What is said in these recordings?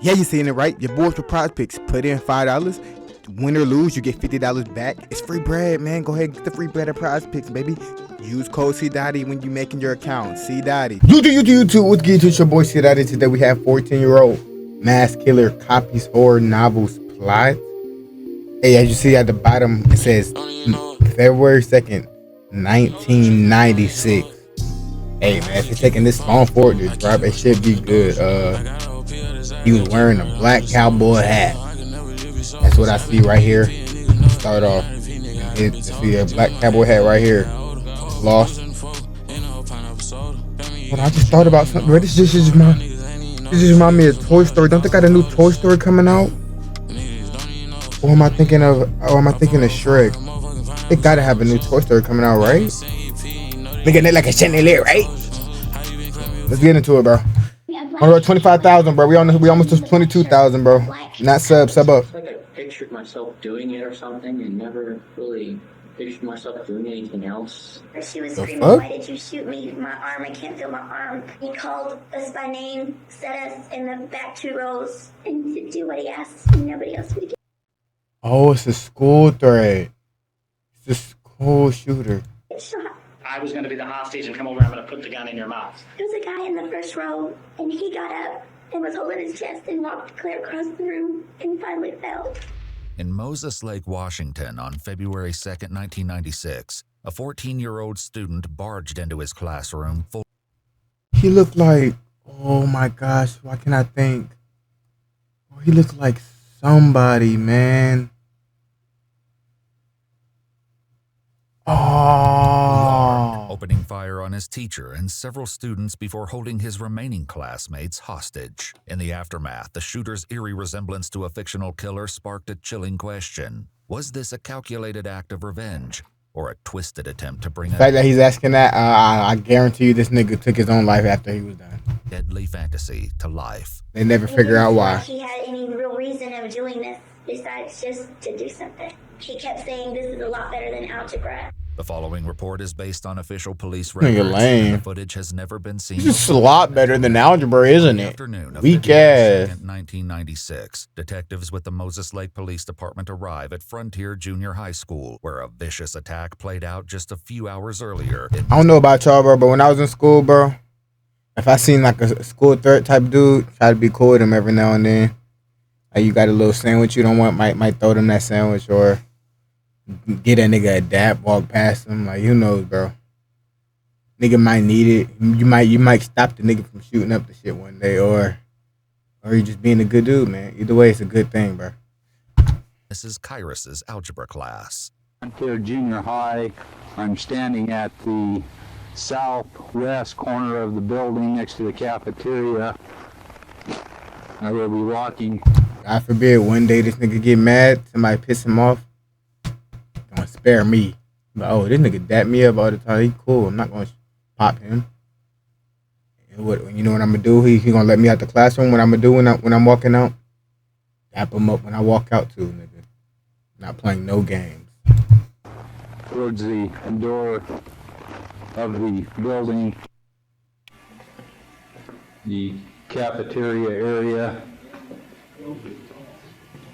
Yeah, you saying it right. Your boys for prize picks. Put in $5. Win or lose, you get $50 back. It's free bread, man. Go ahead and get the free bread at prize picks, baby. Use code CDotty when you making your account. CDotty. YouTube. What's good? It's your boy CDotty. Today we have 14-year-old mass killer copies horror novels plot. Hey, as you see at the bottom, it says February 2nd, 1996. Hey, man, if you're taking this long for it to drop, it should be good. He was wearing a black cowboy hat. That's what I see right here. Start off. See a black cowboy hat right here. Lost. But I just thought about something. This just remind me of Toy Story. Don't they got a new Toy Story coming out? Or am I thinking of Shrek? They gotta have a new Toy Story coming out, right? Looking at like a chandelier, right? Let's get into it, bro. On 25,000, bro. We almost to 22,000, bro. Not sub up. It's like I pictured myself doing it or something, and never really pictured myself doing anything else. She was screaming, "Why did you shoot me? My arm, I can't feel my arm." He called us by name, set us in the back 2 rows, and to do what he asked. Nobody else would get. Oh, it's a school threat. It's a school shooter. Shot. I was going to be the hostage and come over and I'm going to put the gun in your mouth. There was a guy in the first row, and he got up and was holding his chest and walked clear across the room and finally fell. In Moses Lake, Washington, on February 2nd, 1996, a 14-year-old student barged into his classroom full. He looked like, oh my gosh, why can't I think? Oh, he looked like somebody, man. Oh. Opening fire on his teacher and several students before holding his remaining classmates hostage. In the aftermath, the shooter's eerie resemblance to a fictional killer sparked a chilling question. Was this a calculated act of revenge or a twisted attempt to bring the fact that he's asking that, I guarantee you this nigga took his own life after he was done. Deadly fantasy to life? They never figure out why. He had any real reason of doing this besides just to do something. He kept saying this is a lot better than algebra. The following report is based on official police records. Lame. The footage has never been seen. It's just a lot better than algebra, isn't it? Afternoon of Weak February ass. 2nd, 1996. Detectives with the Moses Lake Police Department arrive at Frontier Junior High School, where a vicious attack played out just a few hours earlier. I don't know about y'all, bro, but when I was in school, bro, if I seen like a school threat type dude, try to be cool with him every now and then. Like you got a little sandwich you don't want, might throw them that sandwich, or get that nigga a dap, walk past him. Like, who knows, bro? Nigga might need it. You might stop the nigga from shooting up the shit one day, or you just being a good dude, man. Either way, it's a good thing, bro. This is Kyrus's algebra class. Frontier Junior High. I'm standing at the southwest corner of the building next to the cafeteria. I will be walking. God forbid one day this nigga get mad, somebody piss him off. Gonna spare me. But oh, this nigga dap me up all the time. He cool. I'm not gonna pop him. And what you know what I'm gonna do? He gonna let me out the classroom. What I'm gonna do when I'm walking out? Dap him up when I walk out too, nigga. Not playing no games. Towards the door of the building, the cafeteria area,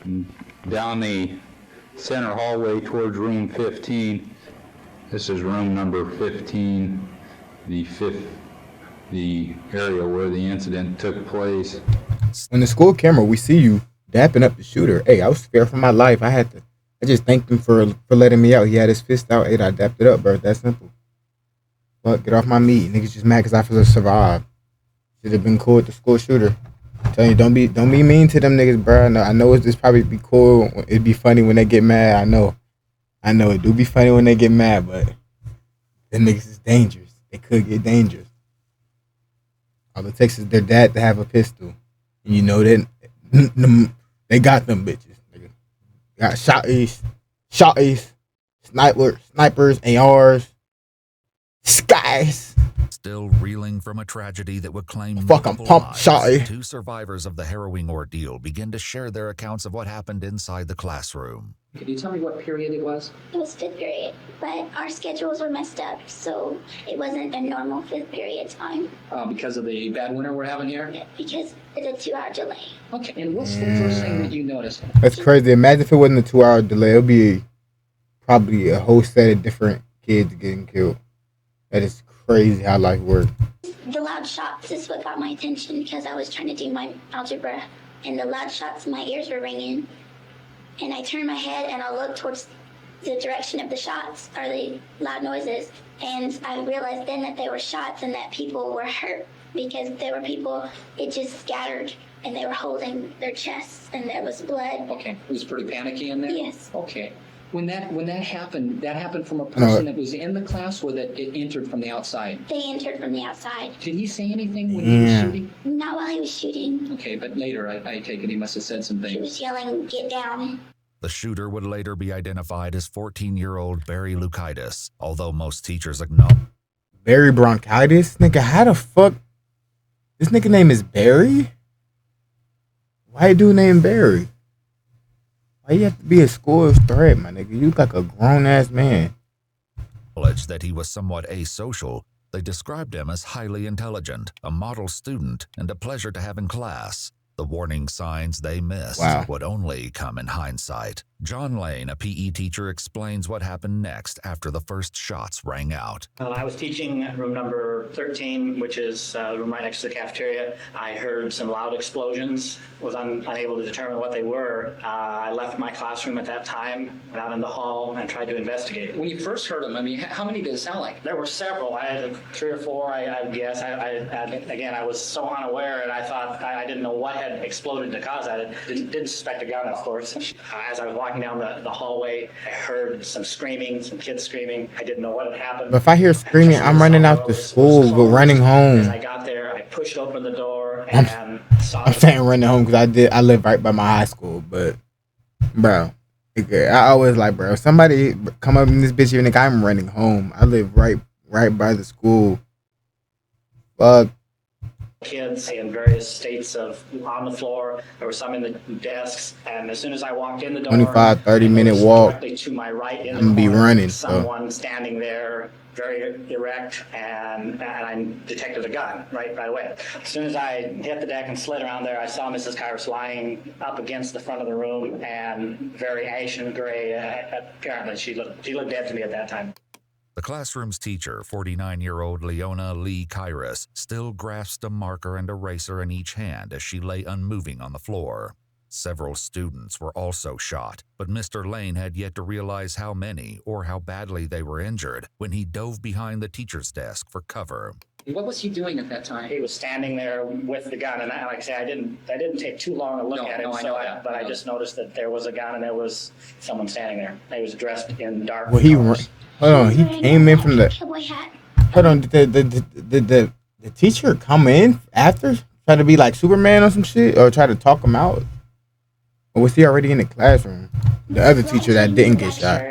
and down the center hallway towards room 15. This is room number 15, the area where the incident took place. On the school camera, we see you dapping up the shooter. Hey, I was scared for my life. I just thanked him for letting me out. He had his fist out. Hey, I dapped it up, bro. That's simple. But get off my meat. Niggas just mad because I feel to survive. Should have been cool with the school shooter. I'm telling you, don't be mean to them niggas, bro. I know it's just probably be cool. It'd be funny when they get mad. I know it do be funny when they get mad, but them niggas is dangerous. They could get dangerous. All it takes is their dad to have a pistol, and you know that they got them bitches. Nigga. Got shotties, snipers, ARs, skies. Still reeling from a tragedy that would claim Fucking multiple pump lives, shotty. 2 survivors of the harrowing ordeal begin to share their accounts of what happened inside the classroom. Can you tell me what period it was? It was fifth period, but our schedules were messed up, so it wasn't a normal fifth period time Because of the bad winter we're having here? because it's a 2-hour delay. Okay, and what's the first thing that you noticed? That's crazy. Imagine if it wasn't a 2-hour delay. It'll be probably a whole set of different kids getting killed. That is crazy how life works. The loud shots is what got my attention because I was trying to do my algebra, and the loud shots, my ears were ringing. And I turned my head and I looked towards the direction of the shots or the loud noises. And I realized then that they were shots and that people were hurt because there were people, it just scattered and they were holding their chests and there was blood. Okay, it was pretty panicky in there? Yes. Okay. When that happened from a person that was in the class or that it entered from the outside? They entered from the outside. Did he say anything when he was shooting? Not while he was shooting. Okay, but later I take it he must have said some He things. was yelling, "Get down." The shooter would later be identified as 14-year-old Barry Lukaitis, although most teachers acknowledge. Barry Bronchitis? Nigga, how the fuck? This nigga name is Barry? Why dude named Barry? Why you have to be a school threat, my nigga? You like a grown-ass man. That he was somewhat asocial, they described him as highly intelligent, a model student, and a pleasure to have in class. The warning signs they missed would only come in hindsight. John Lane, a PE teacher, explains what happened next after the first shots rang out. I was teaching room number 13, which is the room right next to the cafeteria. I heard some loud explosions, was unable to determine what they were. I left my classroom at that time, went out in the hall, and tried to investigate. When you first heard them, I mean, how many did it sound like? There were several. I had 3 or 4, I guess. Again, I was so unaware, and I thought I didn't know what had exploded to cause that. I didn't suspect a gun, of course. As I was walking down the hallway, I heard some screaming, some kids screaming. I didn't know what had happened. But if I hear screaming, I'm running out to school, but running home. As I got there, I pushed open the door and saw. I'm saying running home because I live right by my high school, but bro, nigga, I always like, bro, if somebody come up in this bitch, nigga, I'm running home. I live right by the school. Fuck. Kids in various states of on the floor. There were some in the desks, and as soon as I walked in the door, 25, 30-minute walk. Directly to my right, in I'm gonna be running. Someone standing there, very erect, and I detected a gun right away. As soon as I hit the deck and slid around there, I saw Mrs. Kyrus lying up against the front of the room and very ashen gray. Apparently, she looked dead to me at that time. The classroom's teacher, 49-year-old Leona Lee Kyrus, still grasped a marker and eraser in each hand as she lay unmoving on the floor. Several students were also shot, but Mr. Lane had yet to realize how many or how badly they were injured when he dove behind the teacher's desk for cover. What was he doing at that time? He was standing there with the gun, and like I say, I didn't take too long to look at him. But I just noticed that there was a gun and there was someone standing there. He was dressed in dark. Well, hold on, he came in from the. Cowboy hat. Hold on, did the teacher come in after, try to be like Superman or some shit, or try to talk him out? Or was he already in the classroom? The other teacher that didn't get shot.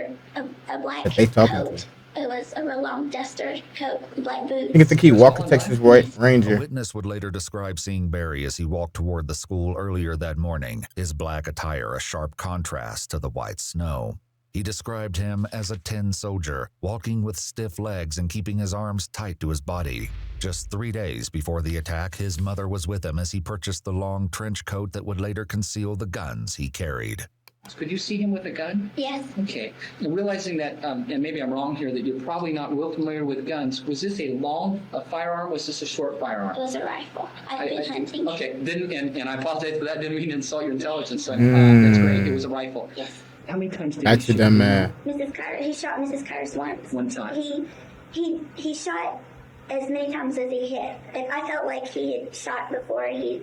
A black That they talking coat. to. It was a real long duster coat, black boots. I think Walker, Texas A Ranger. witness would later describe seeing Barry as he walked toward the school earlier that morning, his black attire a sharp contrast to the white snow. He described him as a tin soldier, walking with stiff legs and keeping his arms tight to his body. Just 3 days before the attack, his mother was with him as he purchased the long trench coat that would later conceal the guns he carried. Could you see him with a gun? Yes. Okay. And realizing that, and maybe I'm wrong here, that you're probably not real familiar with guns, was this a firearm? Was this a short firearm? It was a rifle. I've been hunting. Okay. And I apologize for that. Didn't mean to insult your intelligence. So, that's great. It was a rifle. Yes. How many times did That's he your shoot? dumb man. Mrs. Carter, he shot Mrs. Carter's once. One time. He shot as many times as he hit. If I felt like he had shot before, he's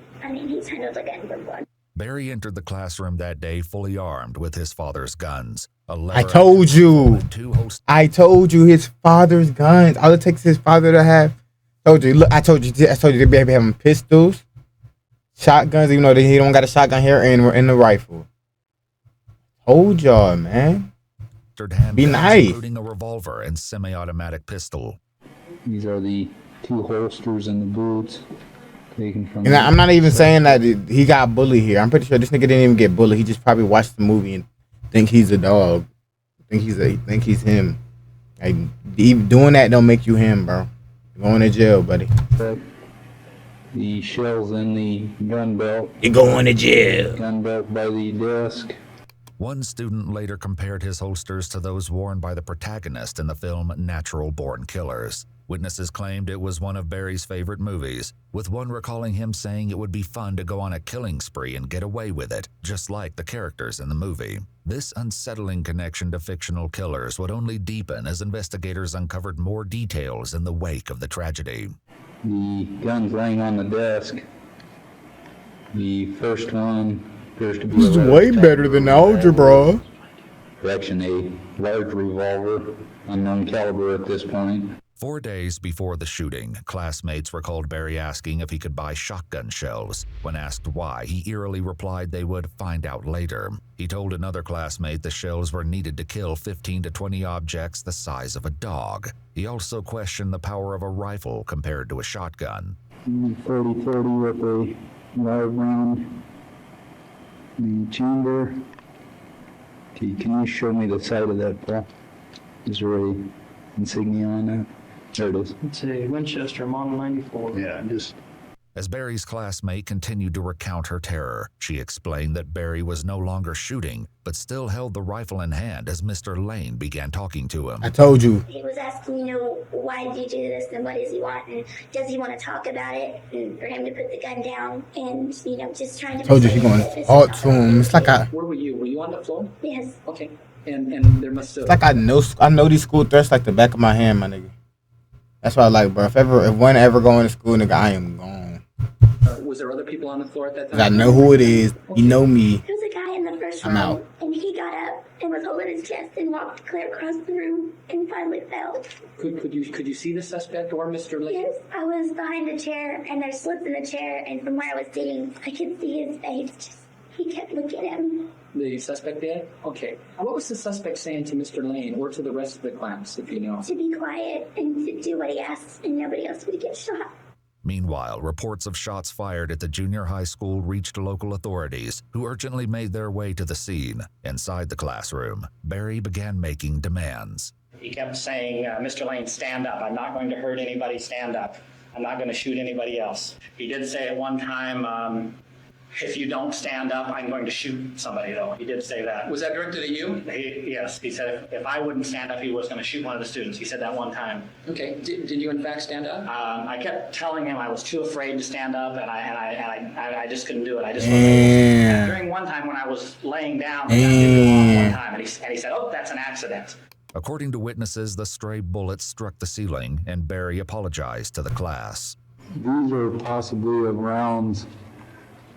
handled a gun before. Barry entered the classroom that day fully armed with his father's guns. I told you his father's guns. All it takes is his father to have. I told you the baby having pistols, shotguns, even though he don't got a shotgun here and the rifle. Told y'all, man. Be nice. Including a revolver and semi-automatic pistol. These are the 2 holsters in the boots taken from. And I'm not even saying that he got bullied here. I'm pretty sure this nigga didn't even get bullied. He just probably watched the movie and think he's a dog. Think he's him. Like, doing that don't make you him, bro. You're going to jail, buddy. The shells in the gun belt. You're going to jail. Gun belt by the desk. One student later compared his holsters to those worn by the protagonist in the film Natural Born Killers. Witnesses claimed it was one of Barry's favorite movies, with one recalling him saying it would be fun to go on a killing spree and get away with it, just like the characters in the movie. This unsettling connection to fictional killers would only deepen as investigators uncovered more details in the wake of the tragedy. The guns laying on the desk. The first one appears to be This is way better than algebra. Correction, a large revolver, unknown caliber at this point. 4 days before the shooting, classmates recalled Barry asking if he could buy shotgun shells. When asked why, he eerily replied they would find out later. He told another classmate the shells were needed to kill 15 to 20 objects the size of a dog. He also questioned the power of a rifle compared to a shotgun. 30-30 with a live round in the chamber. Okay, can you show me the side of that, Paul? Is there a insignia on that? There it is. It's a Winchester Model 94. Yeah, just. As Barry's classmate continued to recount her terror, she explained that Barry was no longer shooting, but still held the rifle in hand as Mr. Lane began talking to him. I told you. He was asking, why did you do this and what does he want and does he want to talk about it, and for him to put the gun down and, just trying to... Told you she going to talk to him. It's like Where were you? Were you on the floor? Yes. Okay. And there must have... It's like I know these school threats like the back of my hand, my nigga. That's why I like, bro. If one ever going to school, nigga, I am gone. Was there other people on the floor at that time? I know who it is. You know me. There was a guy in the first row, I'm out. and he got up and was holding his chest and walked clear across the room and finally fell. Could you see the suspect or Mr. Lane? Yes, I was behind the chair, and there's slits in the chair, and from where I was sitting, I could see his face. He kept looking at him. The suspect did? Okay. What was the suspect saying to Mr. Lane or to the rest of the class, if you know? To be quiet and to do what he asked, and nobody else would get shot. Meanwhile, reports of shots fired at the junior high school reached local authorities, who urgently made their way to the scene. Inside the classroom, Barry began making demands. He kept saying, Mr. Lane, stand up. I'm not going to hurt anybody. Stand up. I'm not going to shoot anybody else. He did say at one time, if you don't stand up, I'm going to shoot somebody, though. He did say that. Was that directed at you? Yes. He said if I wouldn't stand up, he was going to shoot one of the students. He said that one time. Okay. Did you in fact stand up? I kept telling him I was too afraid to stand up, and I just couldn't do it. I just Damn. during one time when I was laying down, I did go off one time, and he said, "Oh, that's an accident." According to witnesses, the stray bullet struck the ceiling, and Barry apologized to the class. These are possibly of rounds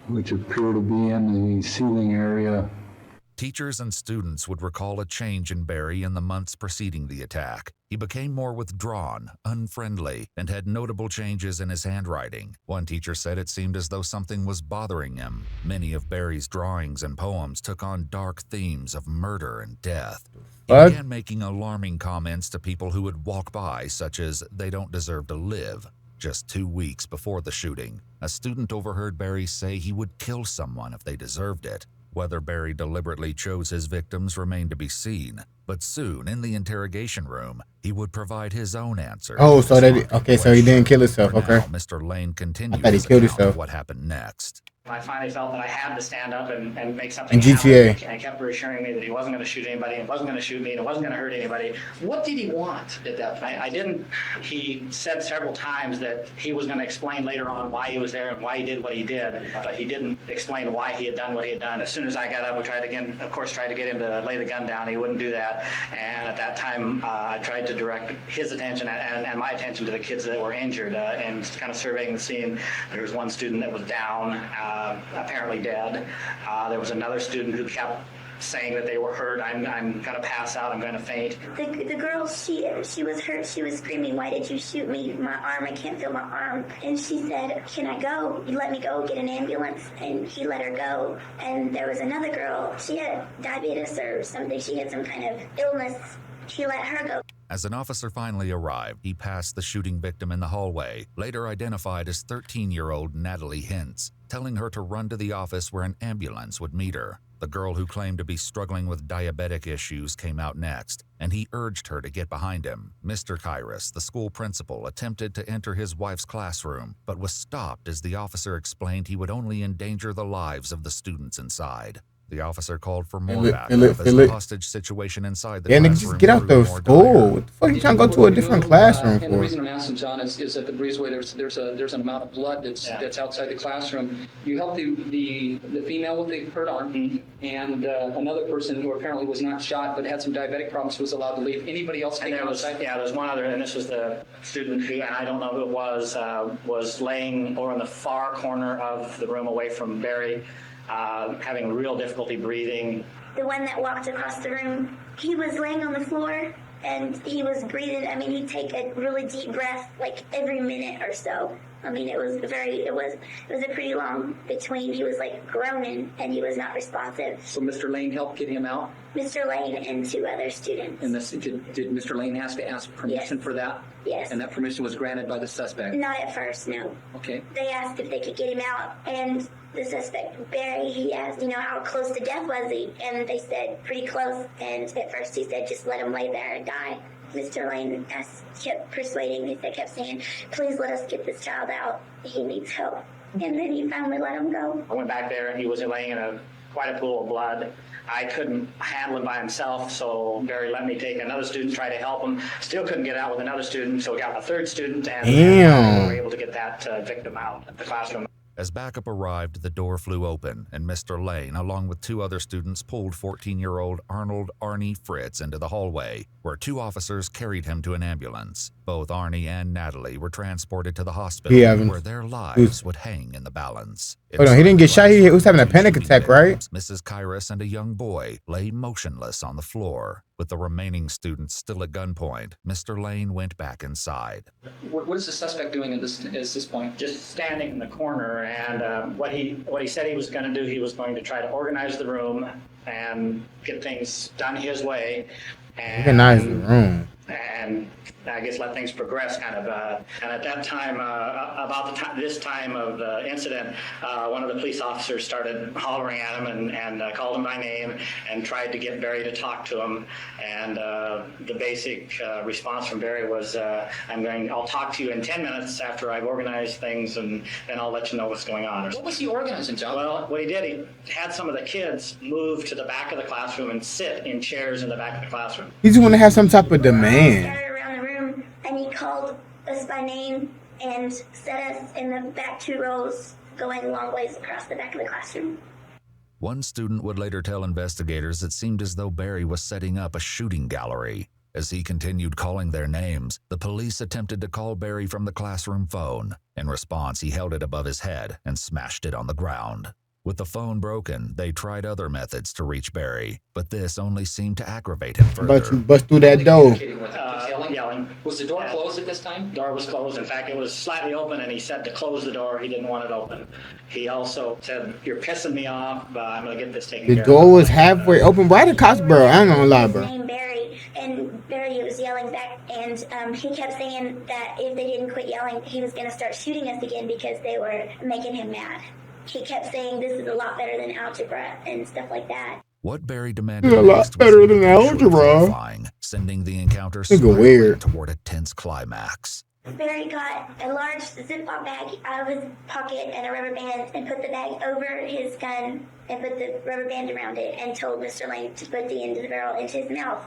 which appear to be in the ceiling area. Teachers and students would recall a change in Barry in the months preceding the attack. He became more withdrawn, unfriendly, and had notable changes in his handwriting. One teacher said it seemed as though something was bothering him. Many of Barry's drawings and poems took on dark themes of murder and death. He began making alarming comments to people who would walk by, such as, "They don't deserve to live." Just 2 weeks before the shooting, a student overheard Barry say he would kill someone if they deserved it. Whether Barry deliberately chose his victims remained to be seen, but soon in the interrogation room, he would provide his own answer. Oh, so he didn't kill himself. For Okay. now, Mr. Lane continued I thought he his killed account of himself. what happened next. I finally felt that I had to stand up and make something In GTA. happen. And he kept reassuring me that he wasn't going to shoot anybody, and wasn't going to shoot me, and it wasn't going to hurt anybody. What did he want at that point? I didn't. He said several times that he was going to explain later on why he was there and why he did what he did, but he didn't explain why he had done what he had done. As soon as I got up, we tried to get him to lay the gun down. He wouldn't do that. And at that time, I tried to direct his attention and my attention to the kids that were injured and kind of surveying the scene. There was one student that was down, apparently dead. There was another student who kept saying that they were hurt. I'm going to pass out. I'm going to faint. The girl, she was hurt. She was screaming, "Why did you shoot me? My arm, I can't feel my arm." And she said, "Can I go? You let me go get an ambulance." And he let her go. And there was another girl. She had diabetes or something. She had some kind of illness. She let her go. As an officer finally arrived, he passed the shooting victim in the hallway, later identified as 13-year-old Natalie Hintz, telling her to run to the office where an ambulance would meet her. The girl who claimed to be struggling with diabetic issues came out next, and he urged her to get behind him. Mr. Kyrus, the school principal, attempted to enter his wife's classroom, but was stopped as the officer explained he would only endanger the lives of the students inside. The officer called for more backup as the hostage situation inside the Yeah, nigga, classroom just get out grew the more school. dire. What the fuck you trying to go to a different classroom And the for? reason I'm asking, John, is that the breezeway, there's an amount of blood that's outside the classroom. You helped the female with the hurt arm, and another person who apparently was not shot but had some diabetic problems was allowed to leave. Anybody else And came there was, outside? yeah, there's one other, and this was the student who, and I don't know who it was laying over in the far corner of the room away from Barry, having real difficulty breathing. The one that walked across the room, he was laying on the floor and he was breathing. I mean, he'd take a really deep breath like every minute or so. I mean, it was a pretty long between. He was like groaning and he was not responsive. So Mr. Lane helped get him out? Mr. Lane and two other students. And did Mr. Lane have to ask permission for that? Yes. And that permission was granted by the suspect? Not at first, no. Okay. They asked if they could get him out, and the suspect, Barry, he asked, how close to death was he? And they said, pretty close. And at first he said, just let him lay there and die. Mr. Lane kept persuading me, they kept saying, please let us get this child out. He needs help. And then he finally let him go. I went back there and he was laying in quite a pool of blood. I couldn't handle him by himself, so Barry let me take another student, try to help him. Still couldn't get out with another student, so we got a third student, and we were able to get that victim out of the classroom. As backup arrived, the door flew open, and Mr. Lane, along with two other students, pulled 14-year-old Arnold Arnie Fritz into the hallway, where two officers carried him to an ambulance. Both Arnie and Natalie were transported to the hospital, where their lives would hang in the balance. Hold on, he didn't get shot. He was having a panic attack, right? Mrs. Kyrus and a young boy lay motionless on the floor. With the remaining students still at gunpoint, Mr. Lane went back inside. What is the suspect doing at this point? Just standing in the corner, and what he said he was going to do, he was going to try to organize the room and get things done his way. Organize the room. And I guess let things progress, kind of. And at that time, this time of the incident, one of the police officers started hollering at him and called him by name and tried to get Barry to talk to him. And the basic response from Barry was, I'll talk to you in 10 minutes after I've organized things, and then I'll let you know what's going on. What was he organizing, John? Well, what he did, he had some of the kids move to the back of the classroom and sit in chairs in the back of the classroom. He just want to have some type of demand. Scattered around the room, and he called us by name and set us in the back 2 rows, going long ways across the back of the classroom. One student would later tell investigators it seemed as though Barry was setting up a shooting gallery. As he continued calling their names, the police attempted to call Barry from the classroom phone. In response, he held it above his head and smashed it on the ground. With the phone broken, they tried other methods to reach Barry, but this only seemed to aggravate him further. But you bust through that door. Yelling. Was the door closed at this time? Door was closed. In fact, it was slightly open, and he said to close the door. He didn't want it open. He also said, "You're pissing me off, but I'm going to get this taken care of." The door was halfway open. Why the cops, bro? I ain't gonna lie, His bro. name Barry, and Barry was yelling back, and he kept saying that if they didn't quit yelling, he was going to start shooting us again because they were making him mad. He kept saying this is a lot better than algebra and stuff like that. What Barry demanded A lot next better was than algebra. horrifying, sending the encounter Nigga weird. toward a tense climax. Barry got a large Ziploc bag out of his pocket and a rubber band and put the bag over his gun and put the rubber band around it and told Mr. Lane to put the end of the barrel into his mouth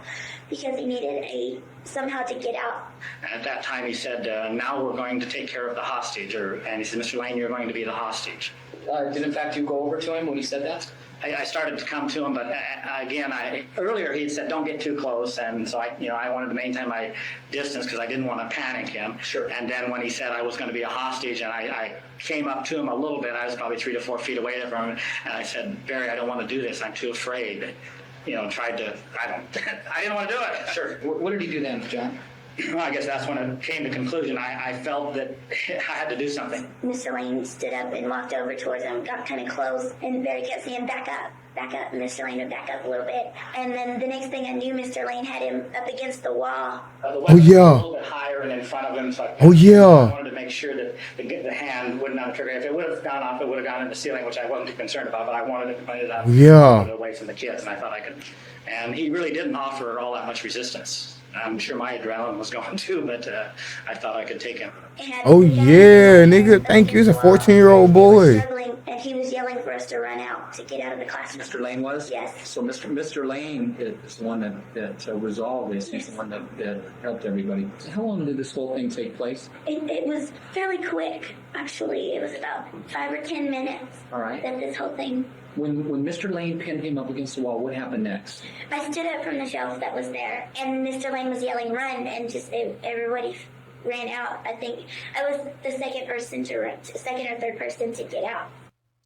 because he needed somehow to get out. And at that time, he said, "Now we're going to take care of the hostage." And he said, "Mr. Lane, you're going to be the hostage." Did in fact you go over to him when he said that? I started to come to him, but again, earlier he had said, "Don't get too close," and so I wanted to maintain my distance because I didn't want to panic him. Sure. And then when he said I was going to be a hostage, and I came up to him a little bit, I was probably 3 to 4 feet away from him, and I said, "Barry, I don't want to do this. I'm too afraid." I didn't want to do it. Sure. What did he do then, John? well, I guess that's when it came to conclusion. I felt that I had to do something. Mr. Lane stood up and walked over towards him, got kind of close, and Barry kept saying, back up. And Mr. Lane would back up a little bit. And then the next thing I knew, Mr. Lane had him up against the wall. The weapon was a little bit higher and in front of him, so I wanted to make sure that the hand wouldn't have triggered. If it would have gone off, it would have gone in the ceiling, which I wasn't too concerned about, but I wanted it to point it out away from the kids, and I thought I could. And he really didn't offer all that much resistance. I'm sure my adrenaline was going too, but I thought I could take him. Oh yeah, nigga, thank you. He's a 14-year-old boy. And he was yelling for us to run out to get out of the classroom. Mr. Lane was? Yes. So Mr. Lane is the one that resolved this. He's the one that helped everybody. So how long did this whole thing take place? It was fairly quick, actually. It was about 5 or 10 minutes. All right. That this whole thing. When Mr. Lane pinned him up against the wall, what happened next? I stood up from the shelf that was there, and Mr. Lane was yelling, run, and just everybody ran out. I think I was the second or third person to get out.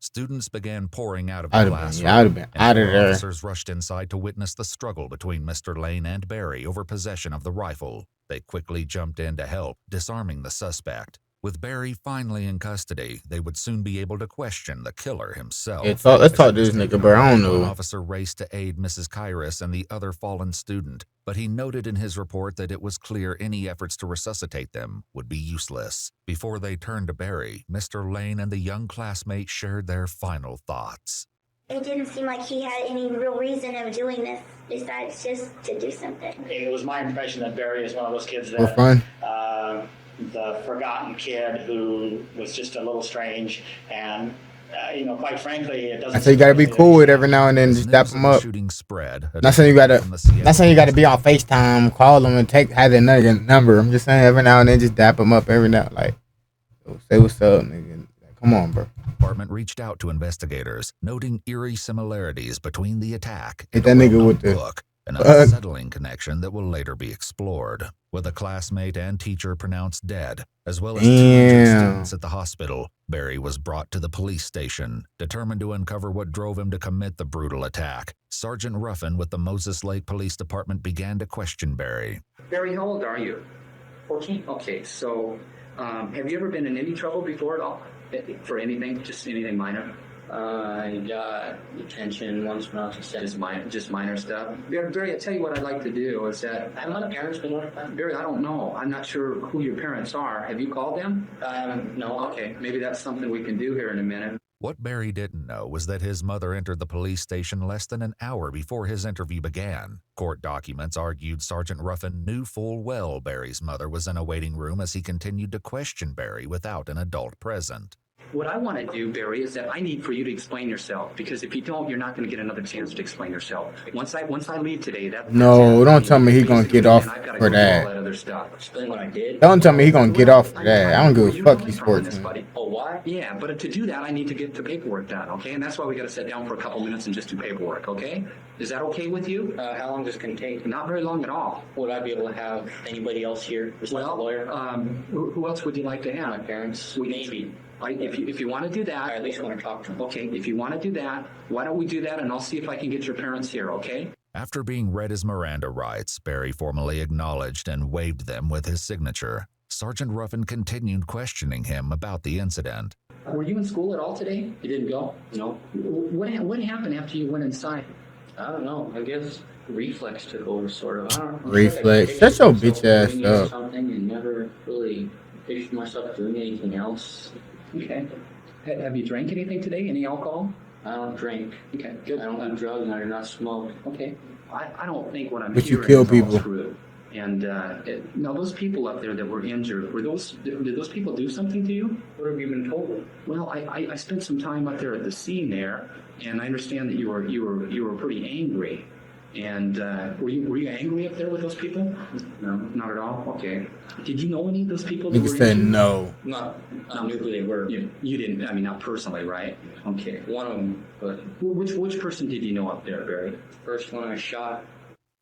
Students began pouring out of the classroom. I'd have been out of there. Officers rushed inside to witness the struggle between Mr. Lane and Barry over possession of the rifle. They quickly jumped in to help, disarming the suspect. With Barry finally in custody, they would soon be able to question the killer himself. Let's talk to this nigga, bro. I don't know. One officer raced to aid Mrs. Kyrus and the other fallen student, but he noted in his report that it was clear any efforts to resuscitate them would be useless. Before they turned to Barry, Mr. Lane and the young classmate shared their final thoughts. It didn't seem like he had any real reason of doing this besides just to do something. It was my impression that Barry is one of those kids that... For fun? The forgotten kid who was just a little strange, and quite frankly, it doesn't. I say you gotta be cool with every now and then, just dap them up. Shooting spread. Not saying you gotta be on FaceTime, call them and have their number. I'm just saying every now and then, just dap them up every now. Like, say what's up, nigga. Come on, bro. Department reached out to investigators, noting eerie similarities between the attack Hit that nigga with the book, an unsettling connection that will later be explored. With a classmate and teacher pronounced dead, as well as 200 students at the hospital, Barry was brought to the police station, determined to uncover what drove him to commit the brutal attack. Sergeant Ruffin with the Moses Lake Police Department began to question Barry. Barry, how old are you? 14. Okay, so have you ever been in any trouble before at all? For anything? Just anything minor? I got detention once when I was a Just minor stuff. Barry, I tell you what I'd like to do is that... Have my parents been notified? Barry, I don't know. I'm not sure who your parents are. Have you called them? No. Okay, maybe that's something we can do here in a minute. What Barry didn't know was that his mother entered the police station less than an hour before his interview began. Court documents argued Sergeant Ruffin knew full well Barry's mother was in a waiting room as he continued to question Barry without an adult present. What I want to do, Barry, is that I need for you to explain yourself, because if you don't, you're not going to get another chance to explain yourself. Once I leave today, don't tell me he gonna get off for that. Explain what I did. Don't tell me he gonna get off for that. I don't give a fuck. He's 14. Oh, why? Yeah, but to do that, I need to get the paperwork done, okay? And that's why we got to sit down for a couple minutes and just do paperwork, okay? Is that okay with you? How long does it take? Not very long at all. Would I be able to have anybody else here besides a lawyer? Who else would you like to have? My parents. Maybe. If you want to do that, I at least want to talk to them. Okay, if you want to do that, why don't we do that, and I'll see if I can get your parents here, okay? After being read his Miranda rights, Barry formally acknowledged and waived them with his signature. Sergeant Ruffin continued questioning him about the incident. Were you in school at all today? You didn't go? No. What happened after you went inside? I don't know. I guess reflex took over, sort of. I don't know. Reflex. Shut your bitch ass up. Something and never really pictured myself doing anything else. Okay. Have you drank anything today? Any alcohol? I don't drink. Okay, good. I don't do drugs and I do not smoke. Okay. I don't think what I'm But you hearing kill is people. all true. And now those people up there that were injured, did those people do something to you? What have you been told? Well, I spent some time up there at the scene there, and I understand that you were pretty angry. And were you angry up there with those people? No, not at all. Okay. Did you know any of those people? Nigga said no. No, I knew who they were. You didn't. I mean, not personally, right? Okay. One of them, but which person did you know up there, Barry? First one I shot.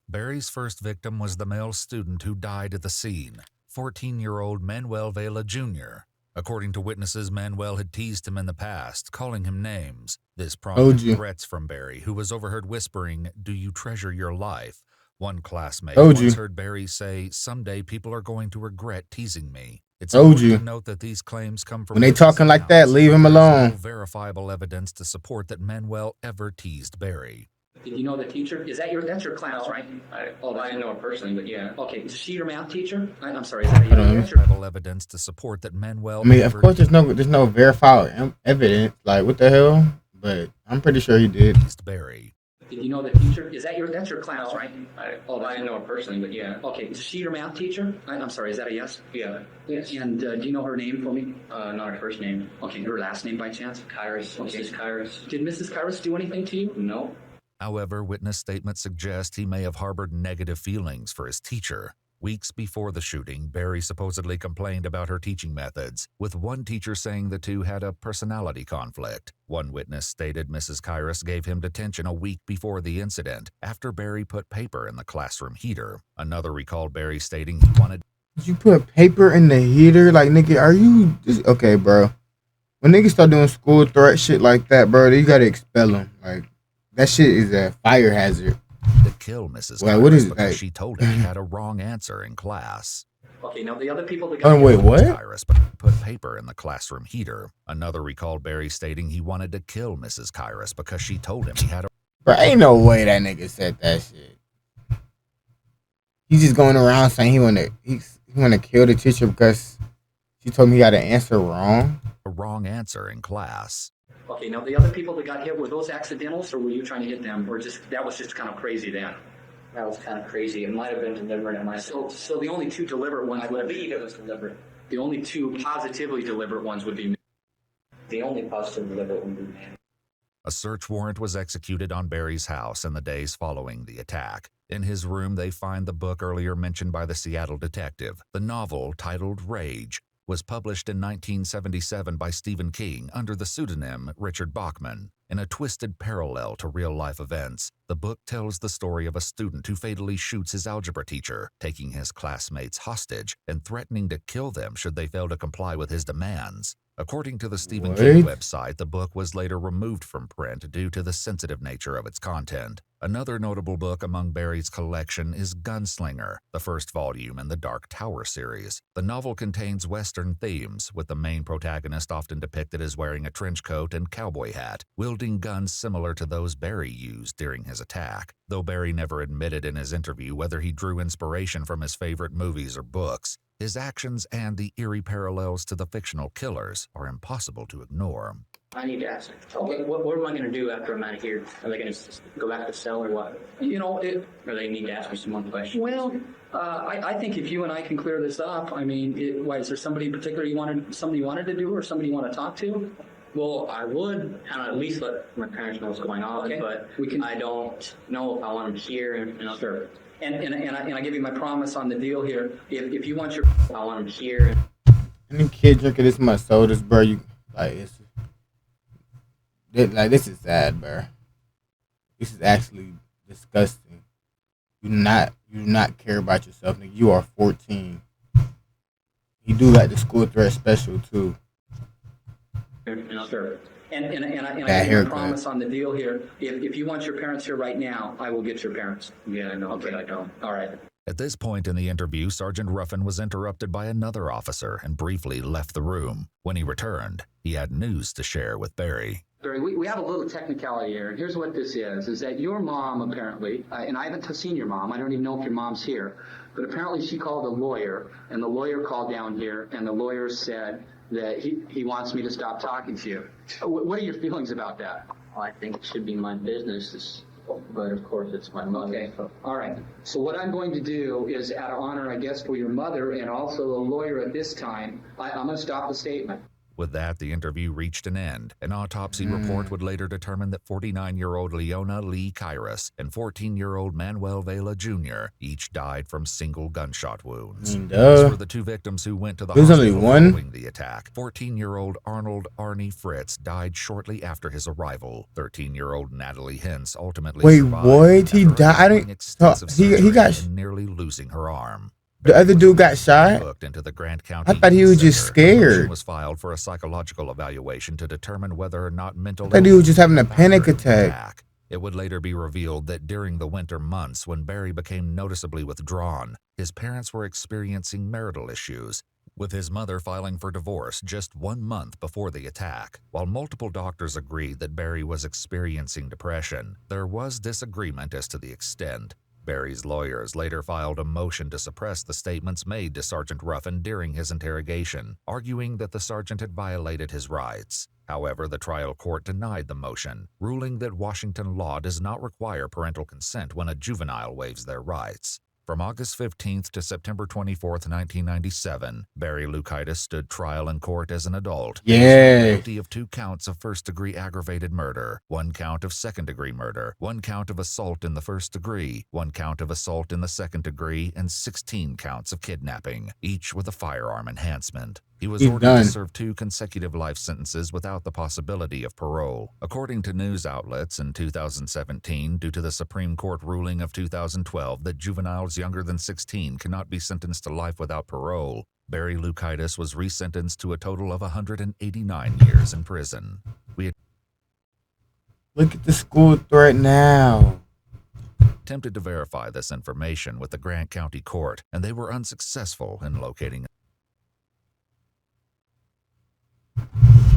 Barry's first victim was the male student who died at the scene, 14-year-old Manuel Vela Jr. According to witnesses, Manuel had teased him in the past, calling him names. This prompted threats from Barry, who was overheard whispering, "Do you treasure your life?" One classmate Told once you. heard Barry say, "Someday people are going to regret teasing me." It's Told important you. to note that these claims come from When they witness talking like that, accounts. leave him There is alone. no verifiable evidence to support that Manuel ever teased Barry. Did you know the teacher? That's your class, right? I didn't know her personally, but yeah. Okay, is she your math teacher? I'm sorry, is that Hold on. that's your Verifiable evidence to support that Manuel I mean, of ever course, there's no verifiable evidence. Like, what the hell? But I'm pretty sure he did. teased Barry. Did you know the teacher? That's your class, right? I didn't know her personally, but yeah. Okay, is she your math teacher? I'm sorry, is that a yes? Yeah. And do you know her name for me? Not her first name. Okay, her last name by chance? Kairos. Okay. Mrs. Kairos. Did Mrs. Kairos do anything to you? No. However, witness statements suggest he may have harbored negative feelings for his teacher. Weeks before the shooting, Barry supposedly complained about her teaching methods, with one teacher saying the two had a personality conflict. One witness stated Mrs. Kairos gave him detention a week before the incident, after Barry put paper in the classroom heater. Another recalled Barry stating he wanted... Did you put paper in the heater? Like, nigga, are you... Okay, bro. When niggas start doing school threat shit like that, bro, you gotta expel them. Like, that shit is a fire hazard. to kill Mrs. Well, what Kairos is because that? she told him he had a wrong answer in class. Okay, now the other people that Oh, wait, what? Kairos put paper in the classroom heater. Another recalled Barry stating he wanted to kill Mrs. Kairos because she told him he had a... Bro, ain't no way that nigga said that shit. He's just going around saying he wanna kill the teacher because she told me he got an answer wrong. wrong answer in class. Okay, now the other people that got hit, were those accidentals or were you trying to hit them? Or that was just kind of crazy then? That was kind of crazy. It might have been deliberate. It might have So the only two deliberate ones I believe it was deliberate. the only two positively deliberate ones would be The only positive deliberate would be man. A search warrant was executed on Barry's house in the days following the attack. In his room, they find the book earlier mentioned by the Seattle detective. The novel, titled Rage, was published in 1977 by Stephen King under the pseudonym Richard Bachman. In a twisted parallel to real-life events, the book tells the story of a student who fatally shoots his algebra teacher, taking his classmates hostage and threatening to kill them should they fail to comply with his demands. According to the Stephen King website, the book was later removed from print due to the sensitive nature of its content. Another notable book among Barry's collection is Gunslinger, the first volume in the Dark Tower series. The novel contains Western themes, with the main protagonist often depicted as wearing a trench coat and cowboy hat, wielding guns similar to those Barry used during his attack. Though Barry never admitted in his interview whether he drew inspiration from his favorite movies or books, his actions and the eerie parallels to the fictional killers are impossible to ignore. I need to ask. Okay, what am I going to do after I'm out of here? Are they going to go back to the cell or what? You know, Or they need to ask me some more questions? well, I think if you and I can clear this up, I mean, why, is there somebody in particular you wanted to do or somebody you want to talk to? Well, I would kind of at least let my parents know what's going on, Okay. but I don't know if I want them here. And I'll Sure. And I give you my promise on the deal here. If you want your, I want them here. Any kid drinking this much sodas, bro, you like this is sad, bro. This is actually disgusting. You do not care about yourself, nigga. You are 14. You do like the school threat special too. And I'll sure. And I give you my haircut. promise on the deal here. If you want your parents here right now, I will get your parents. Yeah, I know, Okay. but I don't. All right. At this point in the interview, Sergeant Ruffin was interrupted by another officer and briefly left the room. When he returned, he had news to share with Barry. Barry, we have a little technicality here. Here's what this is that your mom apparently, and I haven't seen your mom, I don't even know if your mom's here, but apparently she called a lawyer, and the lawyer called down here, and the lawyer said that he wants me to stop talking to you. What are your feelings about that? Well, I think it should be my business, but of course it's my mother. Okay, So. all right. So what I'm going to do is, out of honor, I guess, for your mother and also the lawyer at this time, I'm going to stop the statement. With that, the interview reached an end. An autopsy report would later determine that 49-year-old Leona Lee Kairos and 14-year-old Manuel Vela Jr. each died from single gunshot wounds. As for the two victims who went to the There's only hospital one? following the attack, 14-year-old Arnold Arnie Fritz died shortly after his arrival. 13-year-old Natalie Hintz ultimately Wait, survived what? He after died? I undergoing didn't- extensive he surgery got- and nearly losing her arm. The other dude got shot? Booked into the Grant County I thought he was just Center. A motion scared. was filed for a psychological evaluation to determine whether or not mental I thought he was illness just having a was panic factor in the attack. attack. It would later be revealed that during the winter months when Barry became noticeably withdrawn, his parents were experiencing marital issues, with his mother filing for divorce just 1 month before the attack. While multiple doctors agreed that Barry was experiencing depression, there was disagreement as to the extent. Barry's lawyers later filed a motion to suppress the statements made to Sergeant Ruffin during his interrogation, arguing that the sergeant had violated his rights. However, the trial court denied the motion, ruling that Washington law does not require parental consent when a juvenile waives their rights. From August 15th to September 24th, 1997, Barry Lukaitis stood trial in court as an adult. He was found guilty of 2 counts of first-degree aggravated murder, 1 count of second-degree murder, 1 count of assault in the first degree, 1 count of assault in the second degree, and 16 counts of kidnapping, each with a firearm enhancement. He was ordered to serve 2 consecutive life sentences without the possibility of parole. According to news outlets, in 2017, due to the Supreme Court ruling of 2012 that juveniles younger than 16 cannot be sentenced to life without parole, Barry Lukaitis was resentenced to a total of 189 years in prison. Look at the school threat now. Attempted to verify this information with the Grant County Court, and they were unsuccessful in locating.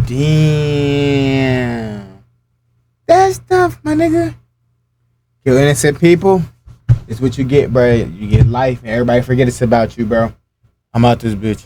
Damn. That's tough, my nigga. Kill innocent people. It's what you get, bro. You get life, and everybody forget it's about you, bro. I'm out this bitch.